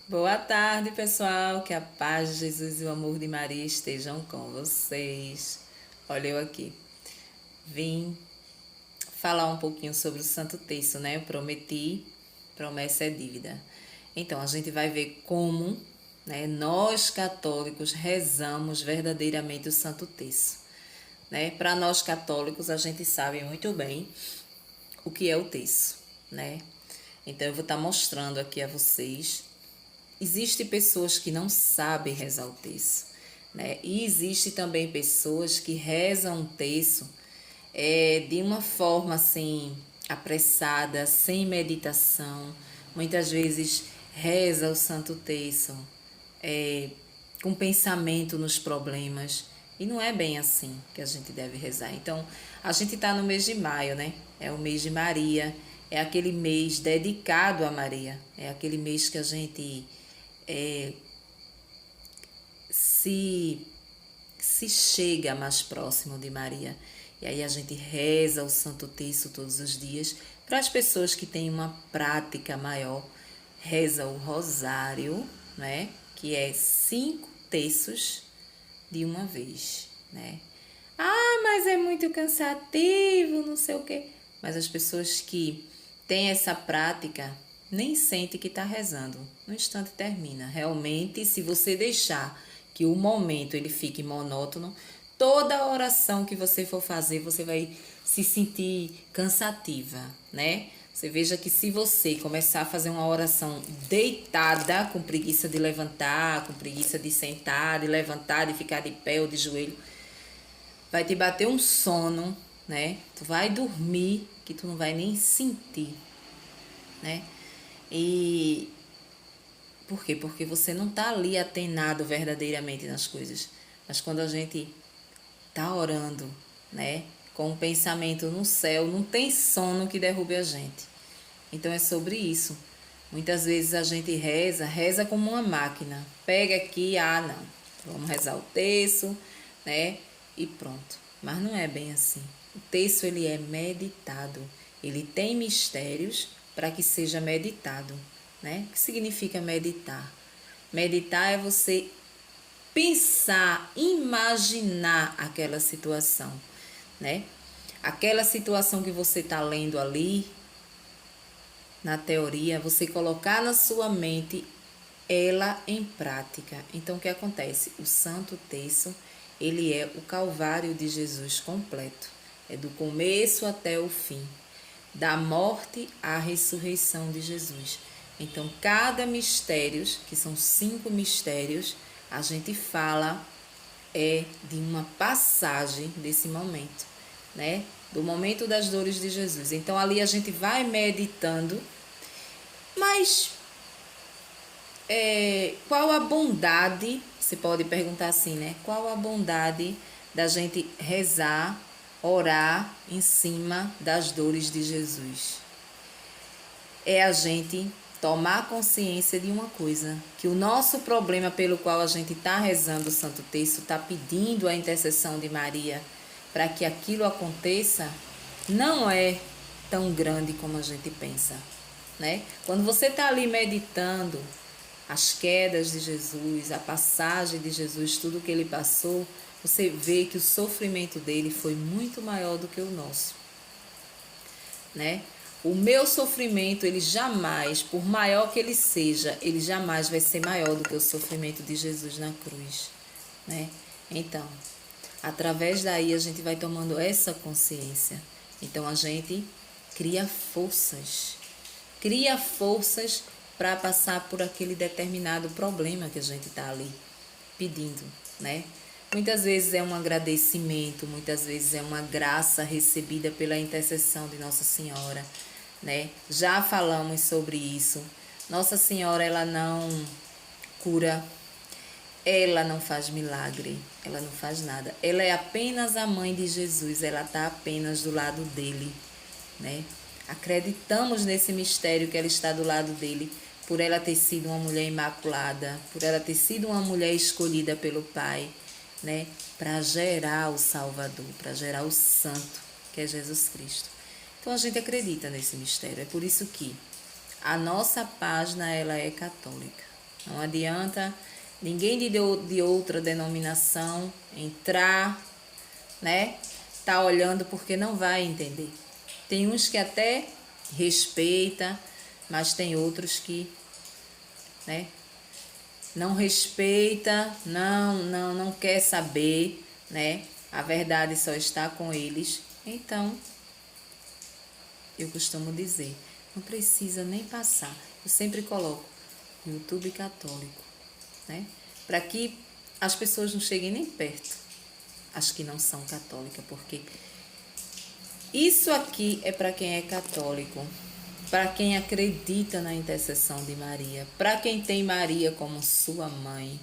Boa tarde, pessoal. Que a paz de Jesus e o amor de Maria estejam com vocês. Olha eu aqui. Vim falar um pouquinho sobre o Santo Terço, né? Eu prometi, promessa é dívida. Então, a gente vai ver como, né, nós católicos rezamos verdadeiramente o Santo Terço, né? Para nós católicos, a gente sabe muito bem o que é o terço, né? Então, eu vou estar mostrando aqui a vocês. Existem pessoas que não sabem rezar o terço, né? E existe também pessoas que rezam o terço de uma forma assim apressada, sem meditação. Muitas vezes reza o Santo Terço com pensamento nos problemas. E não é bem assim que a gente deve rezar. Então, a gente está no mês de maio, né? É o mês de Maria. É aquele mês dedicado a Maria. É aquele mês que a gente é, se, se chega mais próximo de Maria. E aí a gente reza o Santo Terço todos os dias. Para as pessoas que têm uma prática maior, reza o Rosário, né? Que é 5 terços de uma vez, né? Ah, mas é muito cansativo, não sei o quê. Mas as pessoas que têm essa prática nem sentem que está rezando. No instante termina. Realmente, se você deixar que o momento ele fique monótono, toda oração que você for fazer, você vai se sentir cansativa, né? Você veja que se você começar a fazer uma oração deitada, com preguiça de levantar, com preguiça de sentar, de levantar, de ficar de pé ou de joelho, vai te bater um sono, né? Tu vai dormir que tu não vai nem sentir, né? E por quê? Porque você não tá ali atenado verdadeiramente nas coisas. Mas quando a gente tá orando, né, com o pensamento no céu, não tem sono que derrube a gente. Então é sobre isso. Muitas vezes a gente reza como uma máquina. Pega aqui, não, vamos rezar o terço, né? E pronto. Mas não é bem assim. O terço ele é meditado. Ele tem mistérios para que seja meditado, né? O que significa meditar? Meditar é você pensar, imaginar aquela situação, né? Aquela situação que você está lendo ali, na teoria, você colocar na sua mente ela em prática. Então, o que acontece? O Santo Terço, ele é o Calvário de Jesus completo. É do começo até o fim, da morte à ressurreição de Jesus. Então, cada mistério, que são 5 mistérios, a gente fala de uma passagem desse momento, né? Do momento das dores de Jesus. Então, ali a gente vai meditando, mas qual a bondade, você pode perguntar assim, né? Qual a bondade da gente rezar, orar em cima das dores de Jesus? É a gente tomar consciência de uma coisa, que o nosso problema pelo qual a gente está rezando o Santo Terço, está pedindo a intercessão de Maria para que aquilo aconteça, não é tão grande como a gente pensa, né? Quando você está ali meditando as quedas de Jesus, a passagem de Jesus, tudo que ele passou, você vê que o sofrimento dele foi muito maior do que o nosso, né? O meu sofrimento, ele jamais, por maior que ele seja, ele jamais vai ser maior do que o sofrimento de Jesus na cruz, né? Então, através daí a gente vai tomando essa consciência. Então a gente cria forças para passar por aquele determinado problema que a gente está ali pedindo, né? Muitas vezes é um agradecimento, muitas vezes é uma graça recebida pela intercessão de Nossa Senhora, né? Já falamos sobre isso. Nossa Senhora, ela não cura, ela não faz milagre, ela não faz nada. Ela é apenas a mãe de Jesus, ela está apenas do lado dele, né? Acreditamos nesse mistério que ela está do lado dele, por ela ter sido uma mulher imaculada, por ela ter sido uma mulher escolhida pelo Pai, né? Para gerar o Salvador, para gerar o Santo, que é Jesus Cristo. Então a gente acredita nesse mistério. É por isso que a nossa página ela é católica, Não adianta ninguém de outra denominação entrar, né? Tá olhando porque não vai entender. Tem uns que até respeita, mas tem outros que, né, não respeita, não quer saber, né? A verdade só está com eles. Então, eu costumo dizer, não precisa nem passar. Eu sempre coloco YouTube católico, né? Para que as pessoas não cheguem nem perto, as que não são católicas, porque isso aqui é para quem é católico, para quem acredita na intercessão de Maria, para quem tem Maria como sua mãe,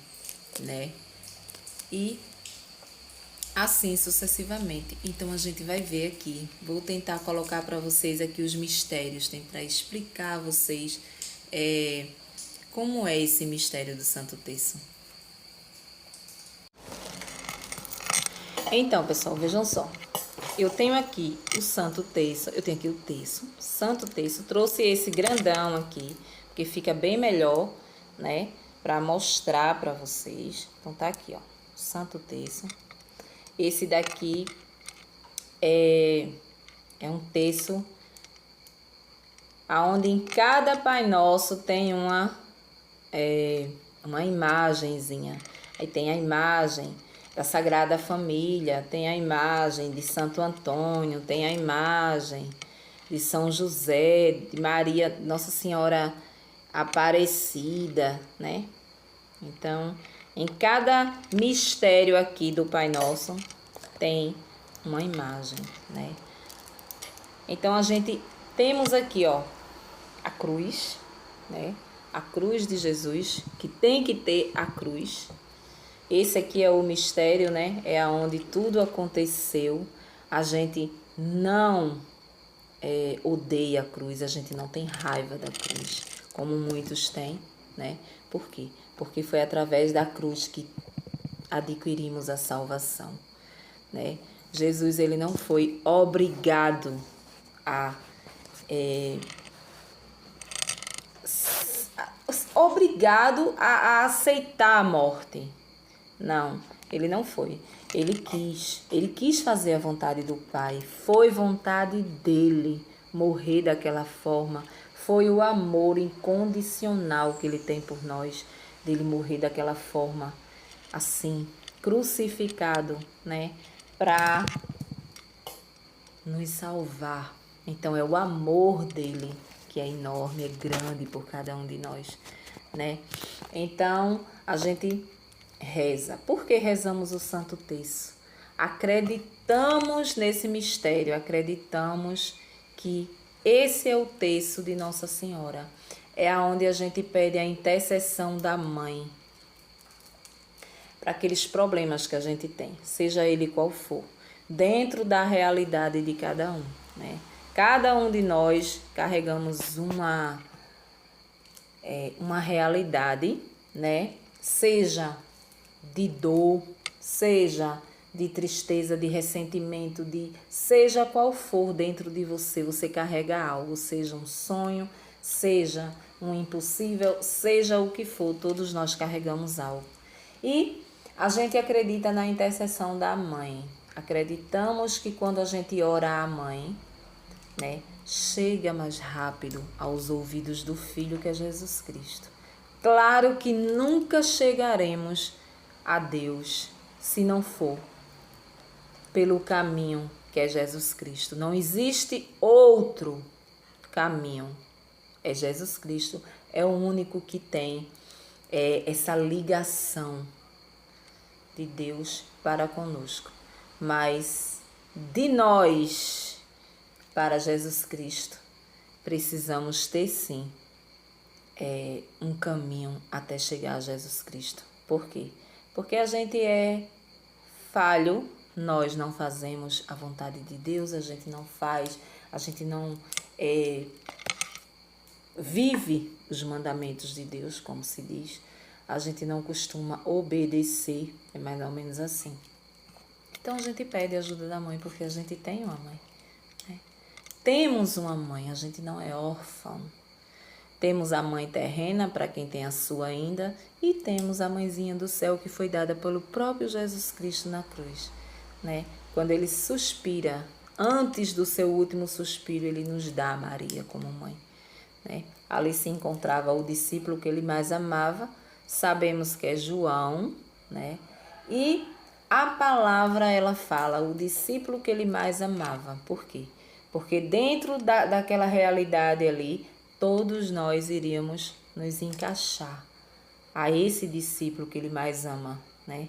né? E assim sucessivamente. Então a gente vai ver aqui. Vou tentar colocar para vocês aqui os mistérios, tentar explicar a vocês como é esse mistério do Santo Terço. Então, pessoal, vejam só. Eu tenho aqui o Santo Terço, eu tenho aqui o terço, Santo Terço. Trouxe esse grandão aqui, porque fica bem melhor, né? Para mostrar para vocês. Então tá aqui, ó, Santo Terço. Esse daqui é um terço aonde em cada Pai Nosso tem uma imagenzinha. Aí tem a imagem da Sagrada Família, tem a imagem de Santo Antônio, tem a imagem de São José, de Maria, Nossa Senhora Aparecida, né? Então, em cada mistério aqui do Pai Nosso tem uma imagem, né? Então, temos aqui, ó, a cruz, né? A cruz de Jesus, que tem que ter a cruz. Esse aqui é o mistério, né? É aonde tudo aconteceu. A gente não odeia a cruz, a gente não tem raiva da cruz, como muitos têm, né? Por quê? Porque foi através da cruz que adquirimos a salvação, né? Jesus, ele não foi obrigado a aceitar a morte. Não, ele não foi. Ele quis fazer a vontade do Pai. Foi vontade dele morrer daquela forma. Foi o amor incondicional que ele tem por nós, dele morrer daquela forma, assim, crucificado, né? Para nos salvar. Então é o amor dele que é enorme, é grande por cada um de nós, né? Então a gente reza. Por que rezamos o Santo Terço? Acreditamos nesse mistério, acreditamos que esse é o terço de Nossa Senhora. É aonde a gente pede a intercessão da mãe para aqueles problemas que a gente tem, seja ele qual for, dentro da realidade de cada um, né? Cada um de nós carregamos uma realidade, né? Seja de dor, seja de tristeza, de ressentimento, seja qual for dentro de você, você carrega algo, seja um sonho, seja um impossível, seja o que for, todos nós carregamos algo. E a gente acredita na intercessão da mãe. Acreditamos que quando a gente ora à mãe, né, chega mais rápido aos ouvidos do Filho, que é Jesus Cristo. Claro que nunca chegaremos a Deus se não for pelo caminho que é Jesus Cristo. Não existe outro caminho. É Jesus Cristo, é o único que tem essa ligação de Deus para conosco. Mas de nós para Jesus Cristo, precisamos ter sim um caminho até chegar a Jesus Cristo. Por quê? Porque a gente é falho, nós não fazemos a vontade de Deus, a gente não vive os mandamentos de Deus, como se diz, a gente não costuma obedecer, é mais ou menos assim. Então a gente pede a ajuda da mãe, porque a gente tem uma mãe, né? Temos uma mãe, a gente não é órfão. Temos a mãe terrena, para quem tem a sua ainda, e temos a mãezinha do céu que foi dada pelo próprio Jesus Cristo na cruz, né? Quando ele suspira, antes do seu último suspiro, ele nos dá Maria como mãe, né? Ali se encontrava o discípulo que ele mais amava, sabemos que é João, né? E a palavra, ela fala, o discípulo que ele mais amava. Por quê? Porque dentro daquela realidade ali, todos nós iríamos nos encaixar a esse discípulo que ele mais ama, né?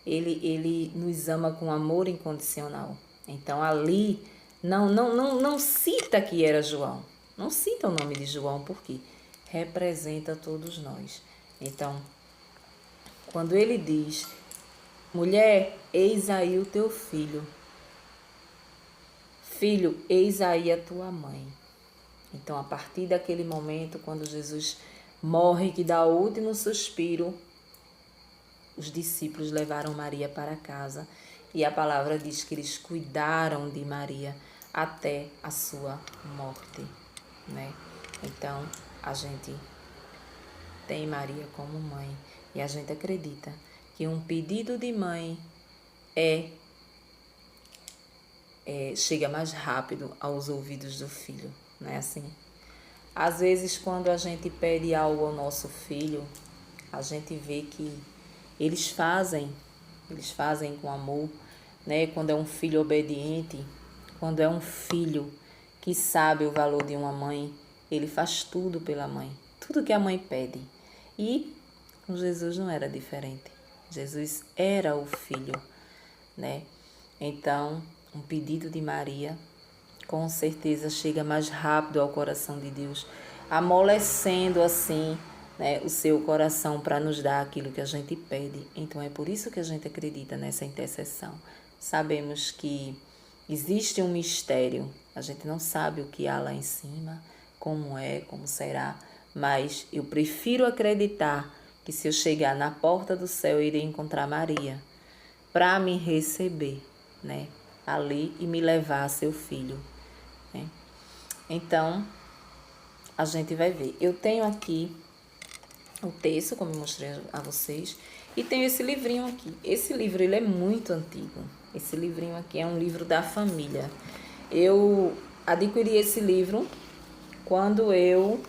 Ele nos ama com amor incondicional. Então ali não cita que era João. Não cita o nome de João porque representa todos nós. Então, quando ele diz: mulher, eis aí o teu filho. Filho, eis aí a tua mãe. Então, a partir daquele momento, quando Jesus morre, que dá o último suspiro, os discípulos levaram Maria para casa. E a palavra diz que eles cuidaram de Maria até a sua morte, né? Então, a gente tem Maria como mãe. E a gente acredita que um pedido de mãe chega mais rápido aos ouvidos do filho, não é assim? Às vezes, quando a gente pede algo ao nosso filho, a gente vê que eles fazem com amor, né? Quando é um filho obediente, quando é um filho que sabe o valor de uma mãe, ele faz tudo pela mãe, tudo que a mãe pede. E com Jesus não era diferente. Jesus era o filho, né? Então, um pedido de Maria com certeza chega mais rápido ao coração de Deus, amolecendo assim, né, o seu coração para nos dar aquilo que a gente pede. Então é por isso que a gente acredita nessa intercessão. Sabemos que existe um mistério, a gente não sabe o que há lá em cima, como é, como será, mas eu prefiro acreditar que se eu chegar na porta do céu, eu irei encontrar Maria para me receber, né, ali e me levar a seu filho, né? Então, a gente vai ver. Eu tenho aqui o texto, como eu mostrei a vocês, e tenho esse livrinho aqui. Esse livro, ele é muito antigo. Esse livrinho aqui é um livro da família. Eu adquiri esse livro quando eu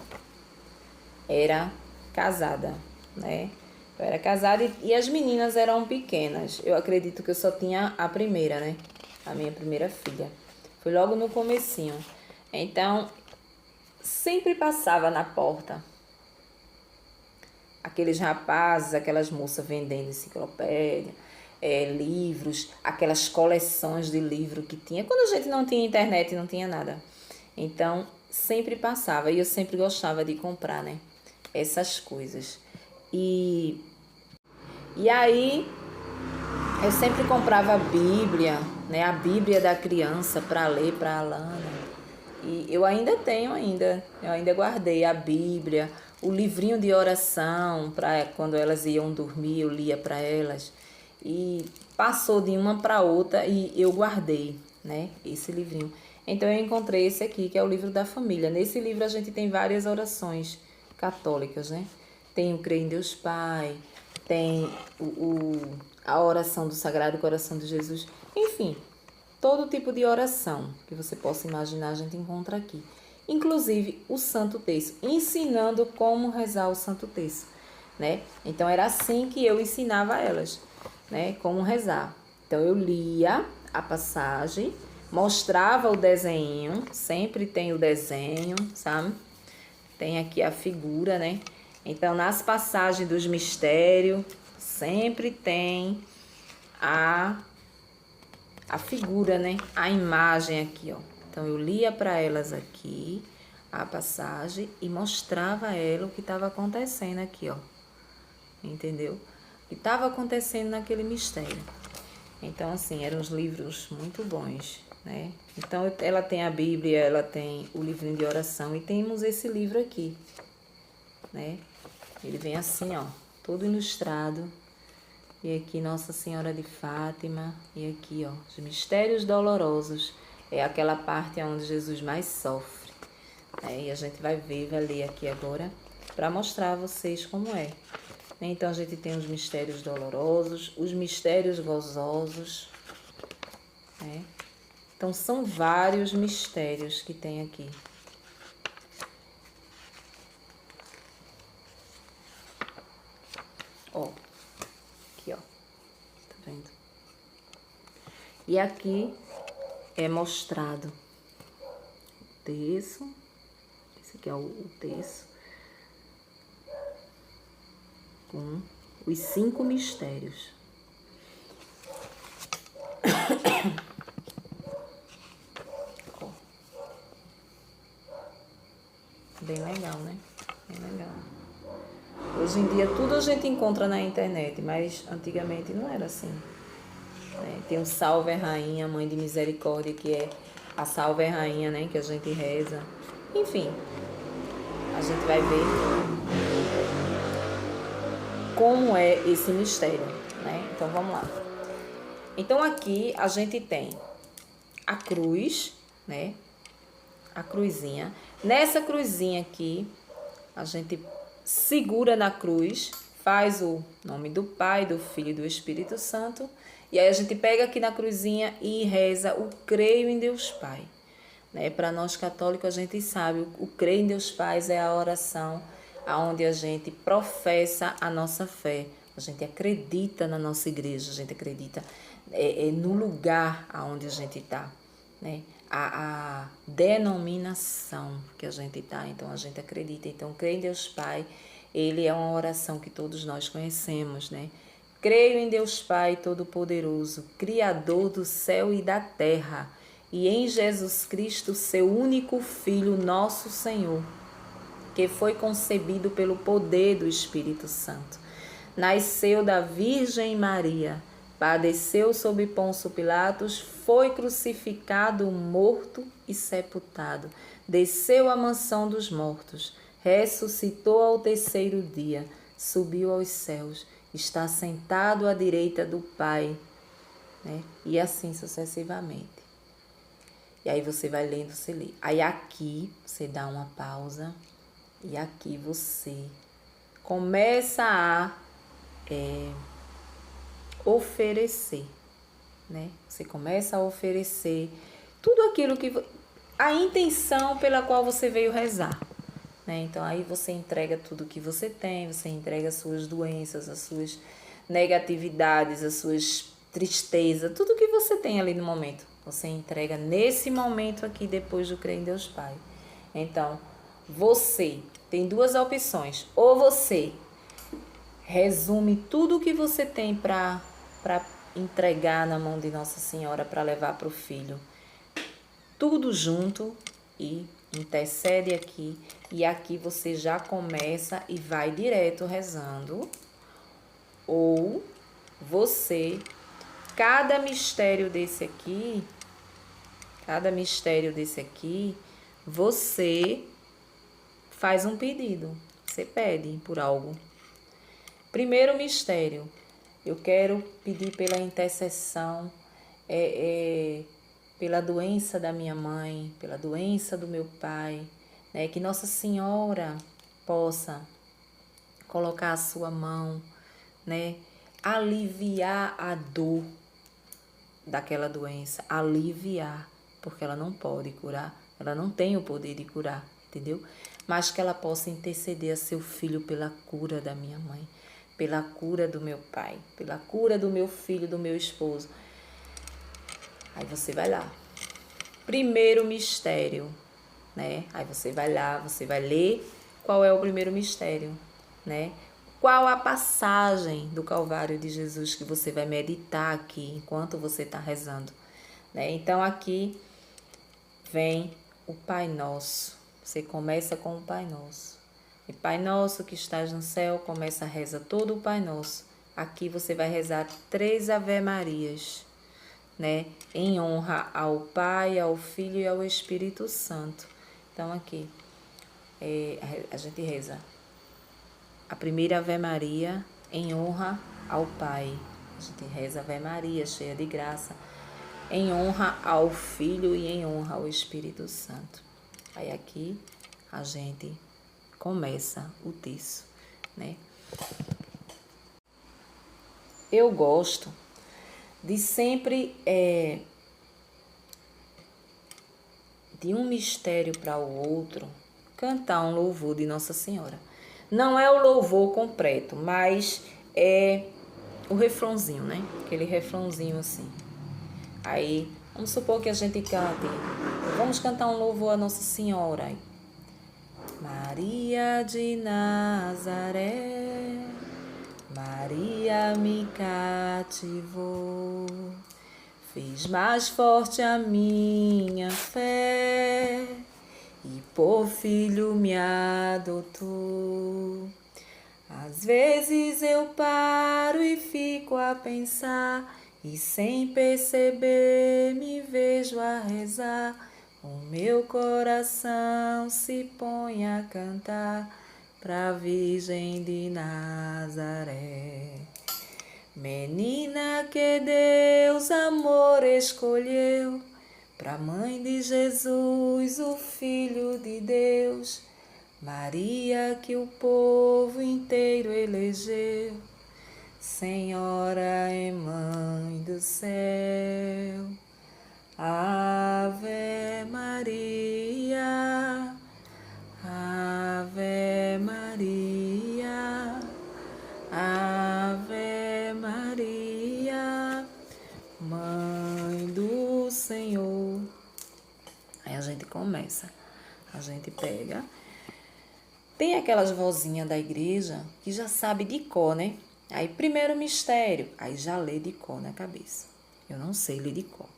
era casada, né? Eu era casada e as meninas eram pequenas. Eu acredito que eu só tinha a primeira, né? A minha primeira filha. Foi logo no comecinho. Então, sempre passava na porta aqueles rapazes, aquelas moças vendendo enciclopédia, livros, aquelas coleções de livro que tinha. Quando a gente não tinha internet, não tinha nada. Então, sempre passava e eu sempre gostava de comprar, né? Essas coisas. E aí, eu sempre comprava a Bíblia, né? A Bíblia da criança para ler para a Alana. E eu ainda tenho eu ainda guardei a Bíblia, o livrinho de oração para quando elas iam dormir, eu lia para elas. E passou de uma para outra e eu guardei, né, esse livrinho. Então eu encontrei esse aqui, que é o livro da família. Nesse livro a gente tem várias orações católicas, né? Tem o Creio em Deus Pai, tem a oração do Sagrado Coração de Jesus, enfim, todo tipo de oração que você possa imaginar a gente encontra aqui. Inclusive o Santo Terço, ensinando como rezar o Santo Terço, né? Então era assim que eu ensinava a elas, né? Como rezar. Então eu lia a passagem, mostrava o desenho, sempre tem o desenho, sabe? Tem aqui a figura, né? Então nas passagens dos mistérios, sempre tem a figura, né? A imagem aqui, ó. Então, eu lia para elas aqui a passagem e mostrava a ela o que estava acontecendo aqui, ó. Entendeu? O que estava acontecendo naquele mistério. Então, assim, eram uns livros muito bons, né? Então, ela tem a Bíblia, ela tem o livrinho de oração e temos esse livro aqui, né? Ele vem assim, ó, todo ilustrado. E aqui Nossa Senhora de Fátima. E aqui, ó, os mistérios dolorosos. É aquela parte onde Jesus mais sofre, E a gente vai ver, vai ler aqui agora para mostrar a vocês como é. Então a gente tem os mistérios dolorosos, os mistérios gozosos, né? Então são vários mistérios que tem aqui. Ó, aqui ó, tá vendo? E aqui é mostrado o terço, esse aqui é o terço, com os 5 mistérios. Ó. Bem legal, né? Bem legal. Hoje em dia tudo a gente encontra na internet, mas antigamente não era assim. Né? Tem o Salve Rainha, Mãe de Misericórdia, que é a Salve Rainha, né? Que a gente reza. Enfim, a gente vai ver como é esse mistério, né? Então vamos lá. Então aqui a gente tem a cruz, né? A cruzinha. Nessa cruzinha aqui, a gente segura na cruz, faz o nome do Pai, do Filho e do Espírito Santo. E aí a gente pega aqui na cruzinha e reza o creio em Deus Pai. Né? Para nós católicos, a gente sabe, o creio em Deus Pai é a oração onde a gente professa a nossa fé. A gente acredita na nossa igreja, a gente acredita no lugar aonde a gente está, né? A denominação que a gente está, então a gente acredita. Então, creio em Deus Pai, ele é uma oração que todos nós conhecemos, né? Creio em Deus Pai Todo-Poderoso, Criador do céu e da terra, e em Jesus Cristo, seu único Filho, nosso Senhor, que foi concebido pelo poder do Espírito Santo. Nasceu da Virgem Maria, padeceu sob Pôncio Pilatos, foi crucificado, morto e sepultado, desceu à mansão dos mortos, ressuscitou ao terceiro dia, subiu aos céus, está sentado à direita do Pai, né? E assim sucessivamente. E aí você vai lendo, você lê. Aí aqui você dá uma pausa e aqui você começa a oferecer, né? Você começa a oferecer tudo aquilo que... a intenção pela qual você veio rezar, né? Então aí você entrega tudo que você tem, você entrega as suas doenças, as suas negatividades, as suas tristezas, tudo que você tem ali no momento. Você entrega nesse momento aqui, depois do crer em Deus Pai. Então, você tem duas opções. Ou você resume tudo o que você tem para entregar na mão de Nossa Senhora para levar para o filho. Tudo junto e intercede aqui. E aqui você já começa e vai direto rezando. Ou você, cada mistério desse aqui, você faz um pedido. Você pede por algo. Primeiro mistério, eu quero pedir pela intercessão, pela doença da minha mãe, pela doença do meu pai, né? Que Nossa Senhora possa colocar a sua mão, né? Aliviar a dor daquela doença, aliviar, porque ela não pode curar, ela não tem o poder de curar, entendeu? Mas que ela possa interceder a seu filho pela cura da minha mãe, pela cura do meu pai, pela cura do meu filho, do meu esposo. Aí você vai lá. Primeiro mistério, né? Aí você vai lá, você vai ler qual é o primeiro mistério, né? Qual a passagem do Calvário de Jesus que você vai meditar aqui enquanto você está rezando, né? Então aqui vem o Pai Nosso. Você começa com o Pai Nosso. E Pai Nosso que estás no céu, começa a reza todo o Pai Nosso. Aqui você vai rezar 3 Ave-Marias, né? Em honra ao Pai, ao Filho e ao Espírito Santo. Então aqui a gente reza a primeira Ave Maria em honra ao Pai. A gente reza Ave Maria, cheia de graça, em honra ao Filho e em honra ao Espírito Santo. Aí aqui a gente começa o terço, né? Eu gosto de sempre de um mistério para o outro cantar um louvor de Nossa Senhora. Não é o louvor completo, mas é o refrãozinho, né? Aquele refrãozinho assim. Aí, vamos supor que a gente cante. Vamos cantar um louvor a Nossa Senhora. Maria de Nazaré, Maria me cativou, fez mais forte a minha fé e por filho me adotou. Às vezes eu paro e fico a pensar, e sem perceber me vejo a rezar. O meu coração se põe a cantar pra Virgem de Nazaré. Menina que Deus amor escolheu, pra mãe de Jesus, o Filho de Deus. Maria que o povo inteiro elegeu, Senhora e Mãe do céu. Ave Maria, Ave Maria, Ave Maria, Mãe do Senhor. Aí a gente começa, a gente pega. Tem aquelas vozinhas da igreja que já sabe de cor, né? Aí primeiro mistério, aí já lê de cor na cabeça. Eu não sei ler de cor.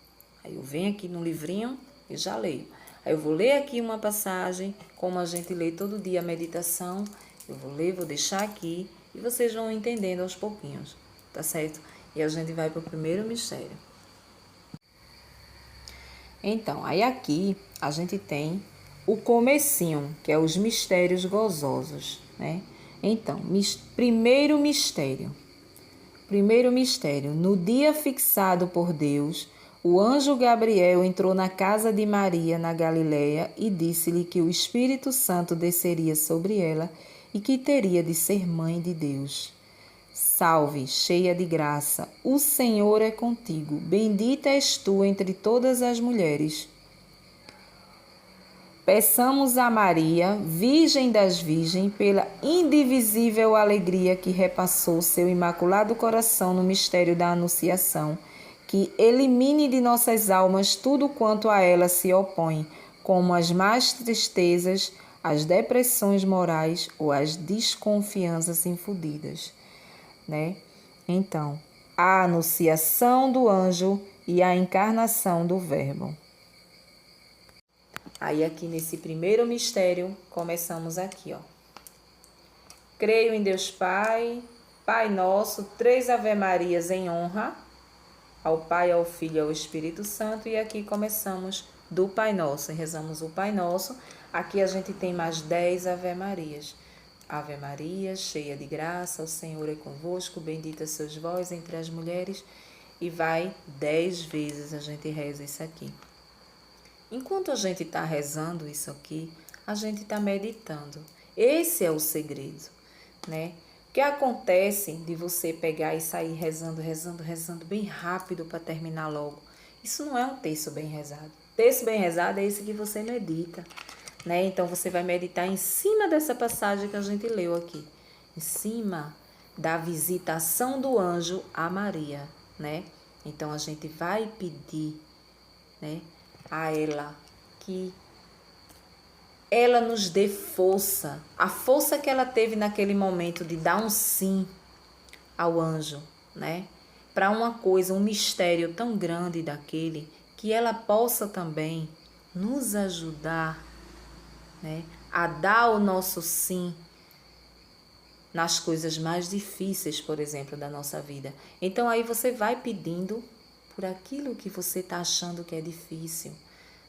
Aí eu venho aqui no livrinho e já leio. Aí eu vou ler aqui uma passagem, como a gente lê todo dia a meditação. Eu vou ler, vou deixar aqui e vocês vão entendendo aos pouquinhos, tá certo? E a gente vai para o primeiro mistério. Então, aí aqui a gente tem o comecinho, que é os mistérios gozosos, né? Então, primeiro mistério. Primeiro mistério. No dia fixado por Deus, o anjo Gabriel entrou na casa de Maria, na Galiléia, e disse-lhe que o Espírito Santo desceria sobre ela e que teria de ser mãe de Deus. Salve, cheia de graça, o Senhor é contigo. Bendita és tu entre todas as mulheres. Peçamos a Maria, Virgem das Virgens, pela indivisível alegria que repassou seu imaculado coração no mistério da Anunciação, que elimine de nossas almas tudo quanto a ela se opõe, como as más tristezas, as depressões morais ou as desconfianças infundidas, né? Então, a anunciação do anjo e a encarnação do Verbo. Aí aqui nesse primeiro mistério, começamos aqui, ó. Creio em Deus Pai, Pai Nosso, 3 Ave-Marias em honra ao Pai, ao Filho e ao Espírito Santo. E aqui começamos do Pai Nosso, rezamos o Pai Nosso. Aqui a gente tem mais 10 Ave-Marias. Ave Maria, cheia de graça, o Senhor é convosco, bendita sois vós entre as mulheres. E vai 10 vezes a gente reza isso aqui. Enquanto a gente está rezando isso aqui, a gente está meditando. Esse é o segredo, né? O que acontece de você pegar e sair rezando, rezando, rezando bem rápido para terminar logo? Isso não é um terço bem rezado. Terço bem rezado é esse que você medita, né? Então você vai meditar em cima dessa passagem que a gente leu aqui, em cima da visitação do anjo a Maria, né? Então a gente vai pedir, né, a ela que ela nos dê força, a força que ela teve naquele momento de dar um sim ao anjo, né? Para uma coisa, um mistério tão grande daquele, que ela possa também nos ajudar, né, a dar o nosso sim nas coisas mais difíceis, por exemplo, da nossa vida. Então aí você vai pedindo por aquilo que você está achando que é difícil,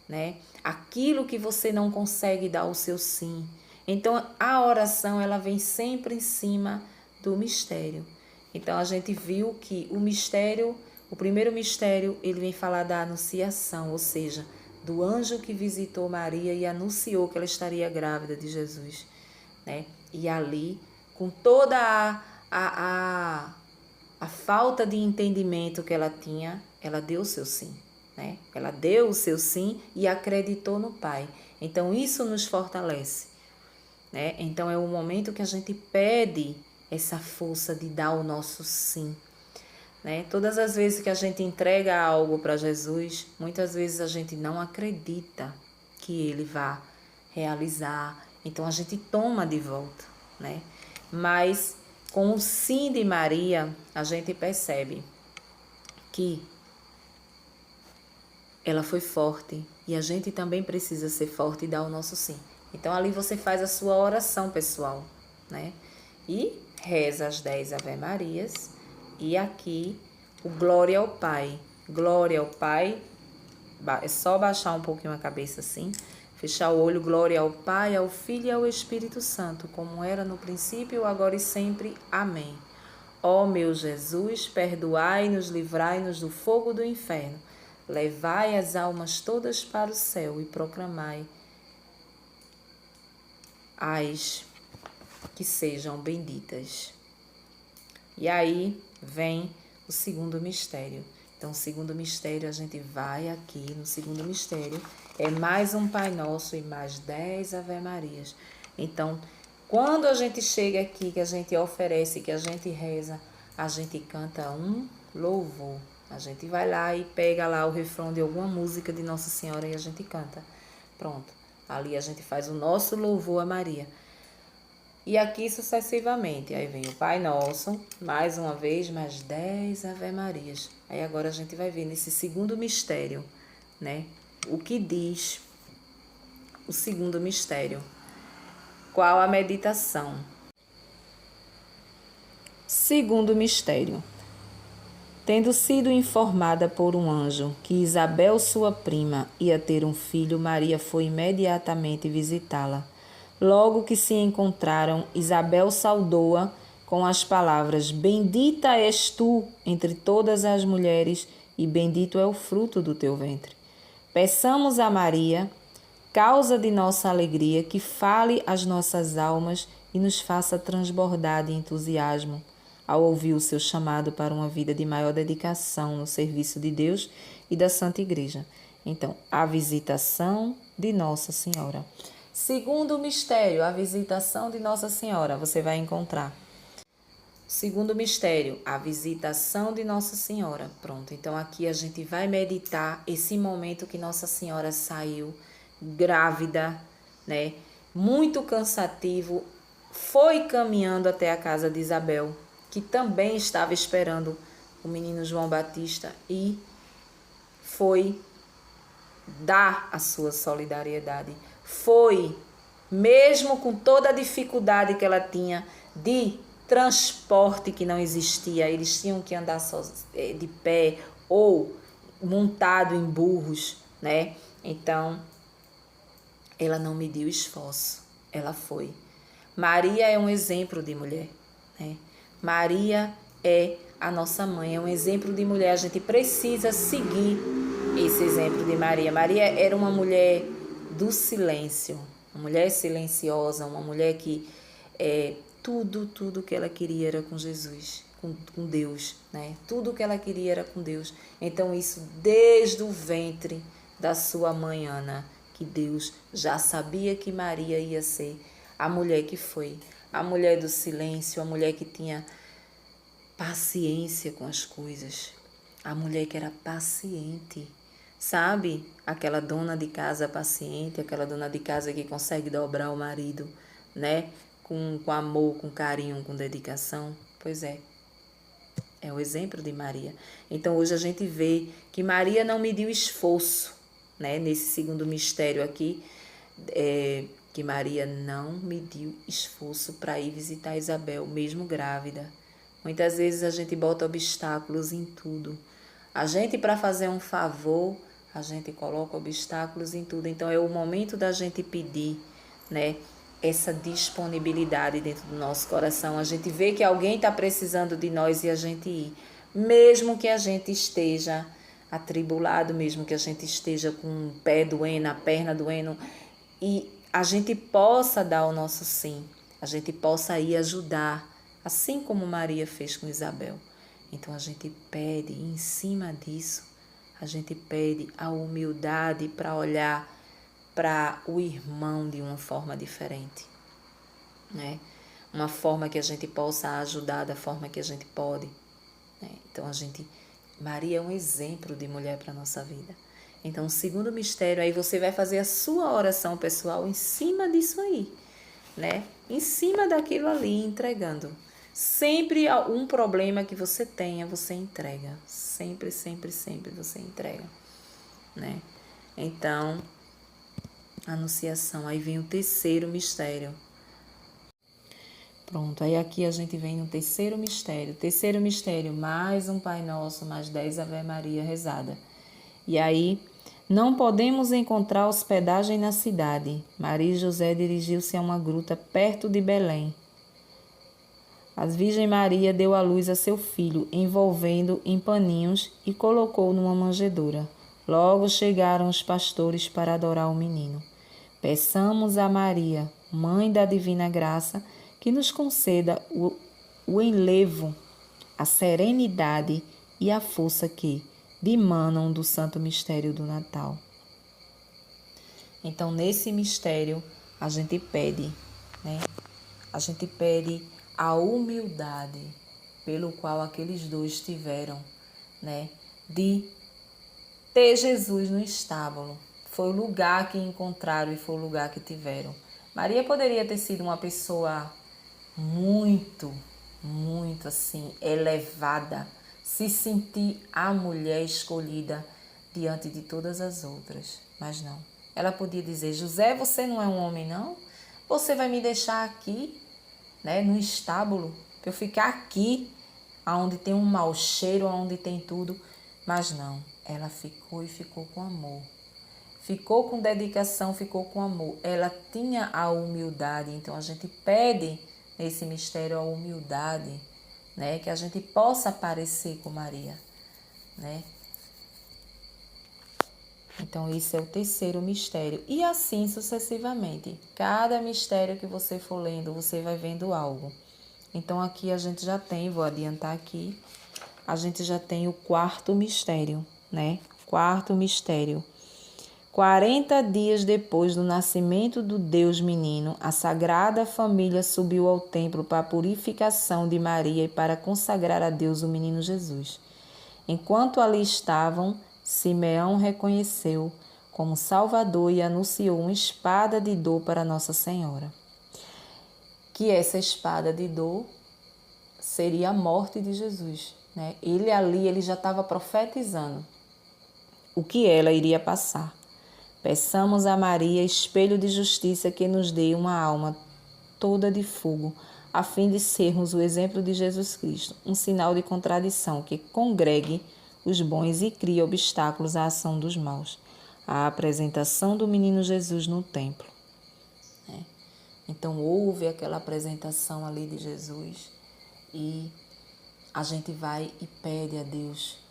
né? Aquilo que você não consegue dar o seu sim. Então a oração ela vem sempre em cima do mistério. Então a gente viu que o mistério, o primeiro mistério, ele vem falar da anunciação, ou seja, do anjo que visitou Maria e anunciou que ela estaria grávida de Jesus, né? E ali, com toda a falta de entendimento que ela tinha, ela deu o seu sim, né? Ela deu o seu sim e acreditou no Pai. Então, isso nos fortalece, né? Então, é o momento que a gente pede essa força de dar o nosso sim, né? Todas as vezes que a gente entrega algo para Jesus, muitas vezes a gente não acredita que Ele vá realizar. Então, a gente toma de volta, né? Mas, com o sim de Maria, a gente percebe que ela foi forte e a gente também precisa ser forte e dar o nosso sim. Então, ali você faz a sua oração pessoal, né? E reza as 10 Ave-Marias. E aqui, o Glória ao Pai. Glória ao Pai. É só baixar um pouquinho a cabeça assim. Fechar o olho. Glória ao Pai, ao Filho e ao Espírito Santo, como era no princípio, agora e sempre. Amém. Ó meu Jesus, perdoai-nos, livrai-nos do fogo do inferno. Levai as almas todas para o céu e proclamai as que sejam benditas. E aí vem o segundo mistério. Então, o segundo mistério, a gente vai aqui no segundo mistério, é mais um Pai Nosso e mais 10 Ave-Marias. Então, quando a gente chega aqui, que a gente oferece, que a gente reza, a gente canta um louvor. A gente vai lá e pega lá o refrão de alguma música de Nossa Senhora e a gente canta. Pronto. Ali a gente faz o nosso louvor a Maria. E aqui sucessivamente. Aí vem o Pai Nosso, mais uma vez, mais 10 Ave-Marias. Aí agora a gente vai ver nesse segundo mistério, né? O que diz o segundo mistério. Qual a meditação? Segundo mistério. Tendo sido informada por um anjo que Isabel, sua prima, ia ter um filho, Maria foi imediatamente visitá-la. Logo que se encontraram, Isabel saudou-a com as palavras: Bendita és tu entre todas as mulheres, e bendito é o fruto do teu ventre. Peçamos a Maria, causa de nossa alegria, que fale às nossas almas e nos faça transbordar de entusiasmo ao ouvir o seu chamado para uma vida de maior dedicação no serviço de Deus e da Santa Igreja. Então, a visitação de Nossa Senhora. Segundo mistério, a visitação de Nossa Senhora, você vai encontrar. Segundo mistério, a visitação de Nossa Senhora. Pronto, então aqui a gente vai meditar esse momento que Nossa Senhora saiu grávida, né? Muito cansativo, foi caminhando até a casa de Isabel, que também estava esperando o menino João Batista, e foi dar a sua solidariedade. Foi, mesmo com toda a dificuldade que ela tinha de transporte que não existia, eles tinham que andar só de pé ou montado em burros, né? Então, ela não mediu esforço, ela foi. Maria é um exemplo de mulher, né? Maria é a nossa mãe, é um exemplo de mulher. A gente precisa seguir esse exemplo de Maria. Maria era uma mulher do silêncio, uma mulher silenciosa, uma mulher que tudo que ela queria era com Jesus, com Deus, né? Tudo que ela queria era com Deus. Então isso desde o ventre da sua mãe Ana, que Deus já sabia que Maria ia ser a mulher que foi, a mulher do silêncio, a mulher que tinha paciência com as coisas, a mulher que era paciente, sabe? Aquela dona de casa paciente, aquela dona de casa que consegue dobrar o marido, né? Com amor, com carinho, com dedicação. Pois é o exemplo de Maria. Então hoje a gente vê que Maria não mediu esforço, né? Nesse segundo mistério aqui, que Maria não mediu esforço para ir visitar Isabel, mesmo grávida. Muitas vezes a gente bota obstáculos em tudo. A gente, para fazer um favor, a gente coloca obstáculos em tudo. Então é o momento da gente pedir, né, essa disponibilidade dentro do nosso coração. A gente vê que alguém está precisando de nós e a gente ir. Mesmo que a gente esteja atribulado, mesmo que a gente esteja com o pé doendo, a perna doendo, e a gente possa dar o nosso sim, a gente possa ir ajudar, assim como Maria fez com Isabel. Então a gente pede, em cima disso, a gente pede a humildade para olhar para o irmão de uma forma diferente, né? Uma forma que a gente possa ajudar da forma que a gente pode, né? Então Maria é um exemplo de mulher para a nossa vida. Então, o segundo mistério, aí você vai fazer a sua oração pessoal em cima disso aí, né? Em cima daquilo ali, entregando. Sempre um problema que você tenha, você entrega. Sempre, sempre, sempre você entrega, né? Então, anunciação. Aí vem o terceiro mistério. Pronto, aí aqui a gente vem no terceiro mistério. Terceiro mistério, mais um Pai Nosso, mais 10 Ave Maria rezada. E aí, não podemos encontrar hospedagem na cidade. Maria e José dirigiu-se a uma gruta perto de Belém. A Virgem Maria deu à luz a seu filho, envolvendo em paninhos e colocou numa manjedoura. Logo chegaram os pastores para adorar o menino. Peçamos a Maria, Mãe da Divina Graça, que nos conceda o enlevo, a serenidade e a força que dimanam do santo mistério do Natal. Então, nesse mistério, a gente pede, né? A gente pede a humildade pelo qual aqueles dois tiveram, né? De ter Jesus no estábulo. Foi o lugar que encontraram e foi o lugar que tiveram. Maria poderia ter sido uma pessoa muito, muito assim, elevada, se sentir a mulher escolhida diante de todas as outras, mas não. Ela podia dizer: José, você não é um homem, não? Você vai me deixar aqui, né, no estábulo, para eu ficar aqui, aonde tem um mau cheiro, aonde tem tudo. Mas não, ela ficou e ficou com amor. Ficou com dedicação, ficou com amor. Ela tinha a humildade. Então a gente pede nesse mistério a humildade, né? Que a gente possa parecer com Maria, né? Então esse é o terceiro mistério. E assim sucessivamente. Cada mistério que você for lendo, você vai vendo algo. Então aqui a gente já tem, vou adiantar aqui, a gente já tem o quarto mistério, né? Quarto mistério. 40 dias depois do nascimento do Deus menino, a Sagrada Família subiu ao templo para a purificação de Maria e para consagrar a Deus o menino Jesus. Enquanto ali estavam, Simeão reconheceu como Salvador e anunciou uma espada de dor para Nossa Senhora. Que essa espada de dor seria a morte de Jesus, né? Ele já estava profetizando o que ela iria passar. Peçamos a Maria, espelho de justiça, que nos dê uma alma toda de fogo, a fim de sermos o exemplo de Jesus Cristo, um sinal de contradição que congregue os bons e crie obstáculos à ação dos maus. A apresentação do menino Jesus no templo. Então houve aquela apresentação ali de Jesus e a gente vai e pede a Deus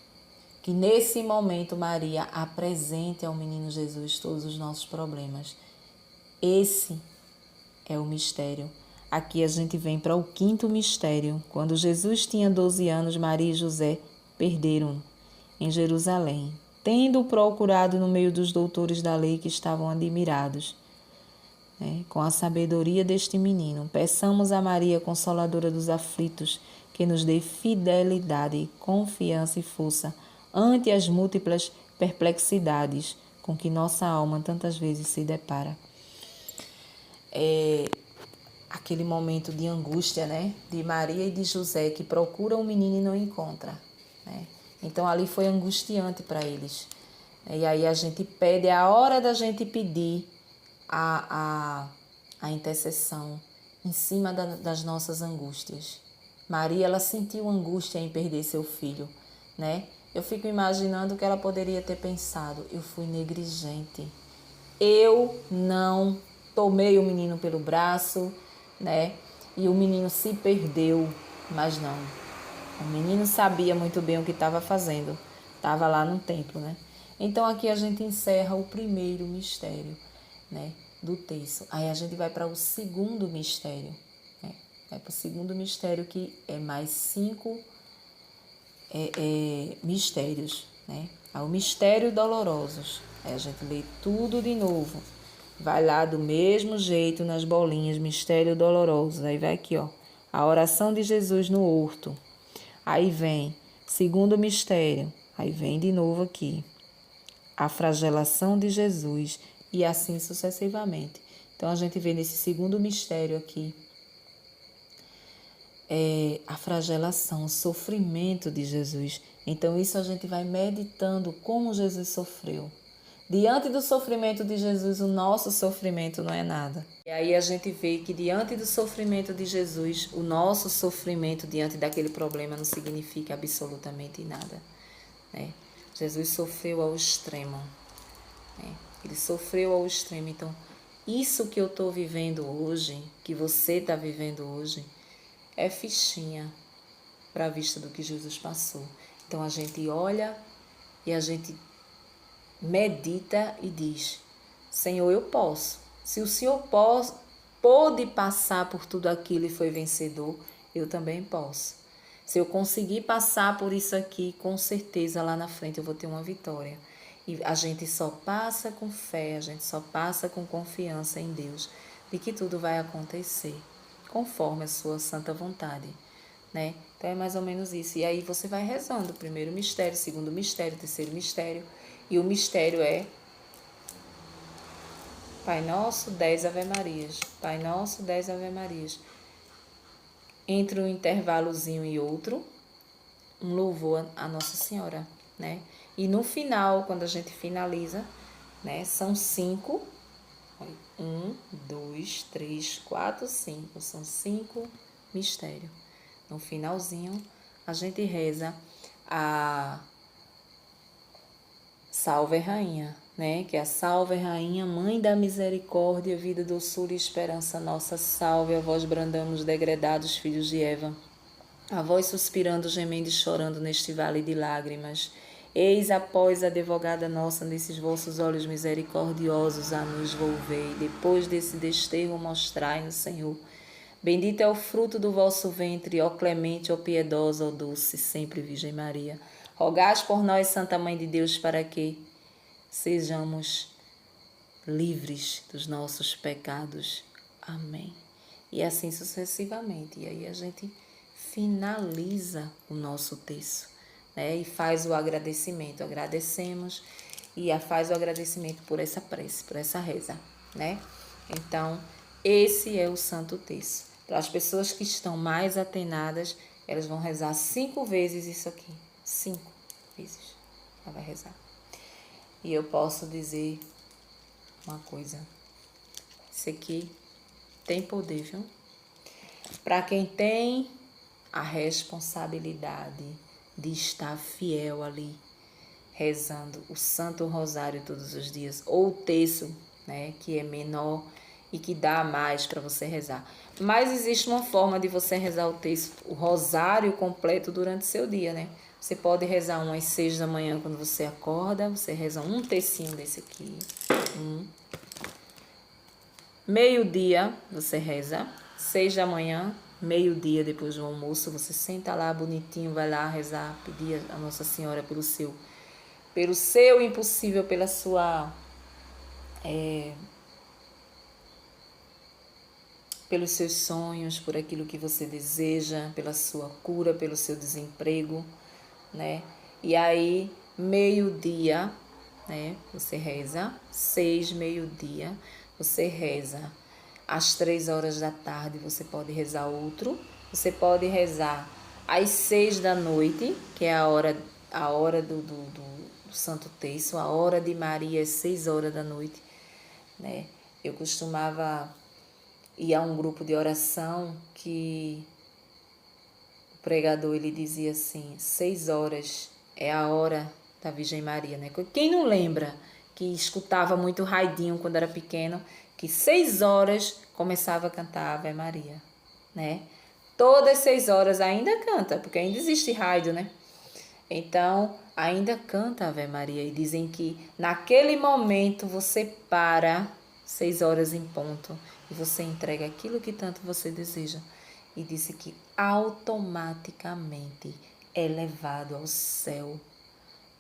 que nesse momento Maria apresente ao menino Jesus todos os nossos problemas. Esse é o mistério. Aqui a gente vem para o quinto mistério. Quando Jesus tinha 12 anos, Maria e José perderam-no em Jerusalém, tendo-o procurado no meio dos doutores da lei que estavam admirados, né, com a sabedoria deste menino. Peçamos a Maria, Consoladora dos aflitos, que nos dê fidelidade, confiança e força ante as múltiplas perplexidades com que nossa alma tantas vezes se depara. Aquele momento de angústia, né, de Maria e de José, que procuram o menino e não encontram, né? Então ali foi angustiante para eles. E aí a gente pede, é a hora da gente pedir a intercessão em cima das nossas angústias. Maria, ela sentiu angústia em perder seu filho, né? Eu fico imaginando que ela poderia ter pensado: eu fui negligente, eu não tomei o menino pelo braço, né? E o menino se perdeu, mas não. O menino sabia muito bem o que estava fazendo, Estava lá no templo, né? Então aqui a gente encerra o primeiro mistério, né, do terço. Aí a gente vai para o segundo mistério, né? Vai para o segundo mistério, que é mais 5 mistérios, né? Aí o mistério dolorosos. Aí a gente lê tudo de novo. Vai lá do mesmo jeito nas bolinhas, mistério doloroso. Aí vai aqui, ó, a oração de Jesus no horto. Aí vem segundo mistério. Aí vem de novo aqui a flagelação de Jesus e assim sucessivamente. Então a gente vê nesse segundo mistério aqui a flagelação, o sofrimento de Jesus. Então isso a gente vai meditando como Jesus sofreu. Diante do sofrimento de Jesus, o nosso sofrimento não é nada. E aí a gente vê que diante do sofrimento de Jesus, o nosso sofrimento diante daquele problema não significa absolutamente nada, né? Jesus sofreu ao extremo, né? Ele sofreu ao extremo. Então, isso que eu estou vivendo hoje, que você está vivendo hoje, é fichinha para a vista do que Jesus passou. Então, a gente olha e a gente medita e diz: Senhor, eu posso. Se o Senhor pôde passar por tudo aquilo e foi vencedor, eu também posso. Se eu conseguir passar por isso aqui, com certeza lá na frente eu vou ter uma vitória. E a gente só passa com fé, a gente só passa com confiança em Deus, de que tudo vai acontecer conforme a sua santa vontade, né? Então é mais ou menos isso. E aí você vai rezando o primeiro mistério, segundo mistério, terceiro mistério. E o mistério é Pai Nosso, 10 Ave Marias. Pai Nosso, 10 Ave Marias. Entre um intervalozinho e outro, um louvor a Nossa Senhora, né? E no final, quando a gente finaliza, né, são 5. 1, 2, 3, 4, 5. São 5 mistérios. No finalzinho, a gente reza a Salve Rainha, né? Que é a Salve Rainha, Mãe da Misericórdia, vida, doçura e esperança nossa. Salve, a vós brandamos, degredados filhos de Eva. A vós suspirando, gemendo e chorando neste vale de lágrimas. Eis após a advogada nossa, nesses vossos olhos misericordiosos a nos volvei. Depois desse desterro mostrai-nos, Senhor. Bendito é o fruto do vosso ventre, ó clemente, ó piedosa, ó doce, sempre Virgem Maria. Rogai por nós, Santa Mãe de Deus, para que sejamos livres dos nossos pecados. Amém. E assim sucessivamente. E aí a gente finaliza o nosso texto, né? E faz o agradecimento. Agradecemos e faz o agradecimento por essa prece, por essa reza, né? Então, esse é o Santo Terço. Para as pessoas que estão mais atenadas, elas vão rezar 5 vezes isso aqui. 5 vezes ela vai rezar. E eu posso dizer uma coisa. Isso aqui tem poder, viu? Para quem tem a responsabilidade de estar fiel ali, rezando o Santo Rosário todos os dias, ou o terço, né, que é menor e que dá mais para você rezar. Mas existe uma forma de você rezar o terço, o rosário completo durante o seu dia, né? Você pode rezar umas 6 da manhã quando você acorda, você reza um tercinho desse aqui. Meio-dia você reza, 6 da manhã, meio-dia depois do almoço, você senta lá bonitinho, vai lá rezar, pedir a Nossa Senhora pelo seu impossível, pela sua pelos seus sonhos, por aquilo que você deseja, pela sua cura, pelo seu desemprego, né? E aí, meio-dia, né? Você reza, 6, meio-dia, você reza. Às 3 horas da tarde, você pode rezar outro. Você pode rezar às 6 da noite, que é a hora do Santo Terço, a hora de Maria, às 6 horas da noite, né? Eu costumava ir a um grupo de oração que o pregador ele dizia assim: 6 horas é a hora da Virgem Maria, né? Quem não lembra que escutava muito raidinho quando era pequeno, que 6 horas começava a cantar Ave Maria, né? Todas 6 horas ainda canta, porque ainda existe raido, né? Então, ainda canta a Ave Maria e dizem que naquele momento você para 6 horas em ponto e você entrega aquilo que tanto você deseja. E disse que automaticamente é levado ao céu,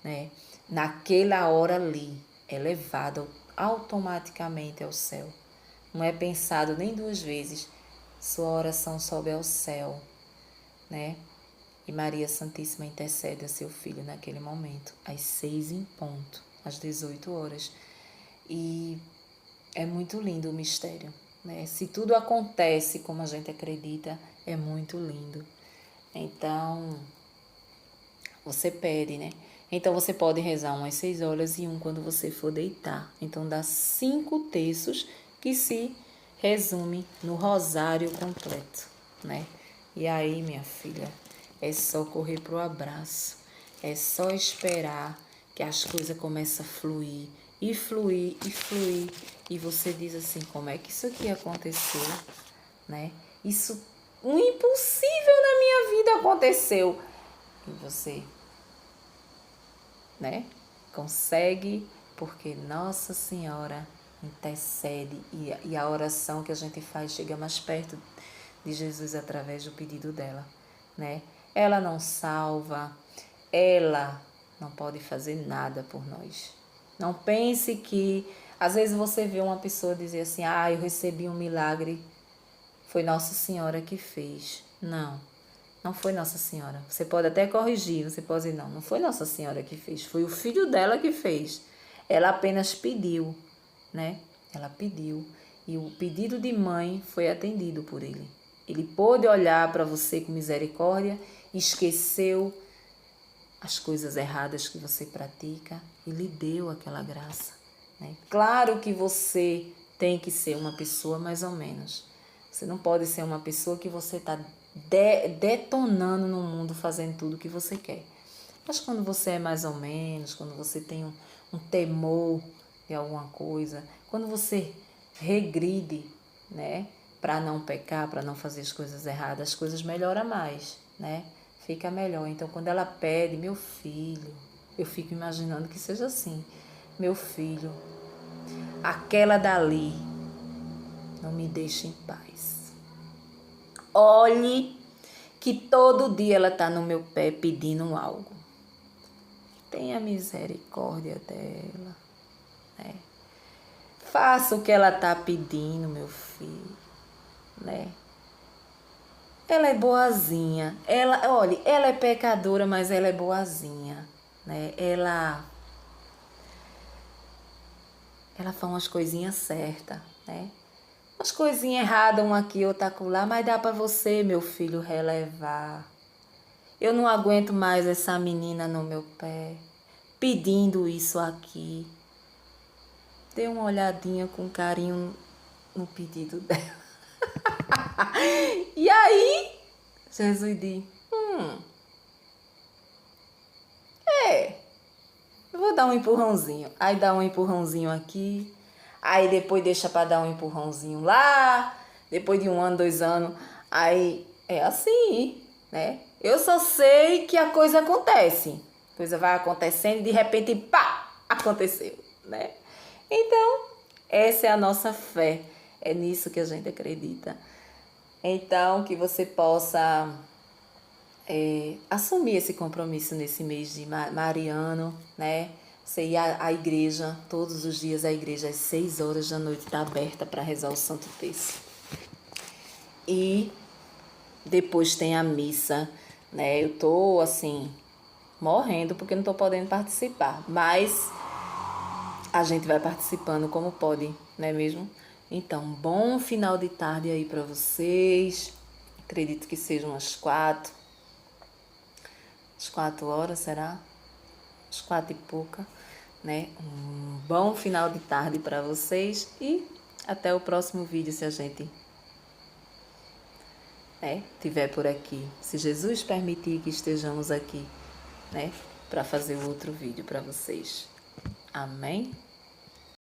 né? Naquela hora ali, é levado automaticamente ao céu. Não é pensado nem duas vezes. Sua oração sobe ao céu, né? E Maria Santíssima intercede a seu filho naquele momento, às 6 em ponto, às 18 horas. E é muito lindo o mistério, né? Se tudo acontece como a gente acredita, é muito lindo. Então, você pede, né? Então, você pode rezar umas 6 horas e quando você for deitar. Então, dá 5 terços que se resume no rosário completo, né? E aí, minha filha, é só correr pro abraço. É só esperar que as coisas começam a fluir. E fluir, e fluir. E você diz assim, como é que isso aqui aconteceu, né? Isso, o impossível na minha vida aconteceu. E você, né? Consegue, porque Nossa Senhora intercede e a oração que a gente faz chega mais perto de Jesus através do pedido dela, né? Ela não salva, ela não pode fazer nada por nós. Não pense que, às vezes você vê uma pessoa dizer assim, eu recebi um milagre, foi Nossa Senhora que fez. Não. Não foi Nossa Senhora. Você pode até corrigir, você pode dizer, não foi Nossa Senhora que fez, foi o filho dela que fez. Ela apenas pediu, né? Ela pediu. E o pedido de mãe foi atendido por ele. Ele pôde olhar para você com misericórdia, esqueceu as coisas erradas que você pratica e lhe deu aquela graça, né? Claro que você tem que ser uma pessoa mais ou menos. Você não pode ser uma pessoa que você está detonando no mundo, fazendo tudo o que você quer. Mas quando você é mais ou menos, quando você tem um temor de alguma coisa, quando você regride, né, para não pecar, para não fazer as coisas erradas, as coisas melhoram mais, né? Fica melhor. Então, quando ela pede, meu filho, eu fico imaginando que seja assim, meu filho, aquela dali não me deixa em paz. Olhe que todo dia ela está no meu pé pedindo algo. Tenha misericórdia dela, né? Faça o que ela está pedindo, meu filho, né? Ela é boazinha. Olha, ela é pecadora, mas ela é boazinha, né? Ela faz umas coisinhas certas, né? Umas coisinhas erradas, uma aqui, outra acolá, mas dá para você, meu filho, relevar. Eu não aguento mais essa menina no meu pé, pedindo isso aqui. Dê uma olhadinha com carinho no pedido dela. E aí, Jesus diz, eu vou dar um empurrãozinho. Aí dá um empurrãozinho aqui, aí depois deixa para dar um empurrãozinho lá, depois de 1 ano, 2 anos, aí é assim, né? Eu só sei que a coisa acontece. A coisa vai acontecendo e de repente, pá, aconteceu, né? Então, essa é a nossa fé. É nisso que a gente acredita. Então, que você possa assumir esse compromisso nesse mês de mariano, né? Você ir à igreja, todos os dias a igreja às 6 horas da noite está aberta para rezar o Santo Terço. E depois tem a missa, né? Eu tô assim, morrendo porque não tô podendo participar, mas a gente vai participando como pode, não é mesmo? Então, bom final de tarde aí para vocês. Acredito que sejam as 4 horas, será? Às 4 e pouca, né? Um bom final de tarde para vocês e até o próximo vídeo, se a gente tiver por aqui. Se Jesus permitir que estejamos aqui, né? Para fazer outro vídeo para vocês. Amém?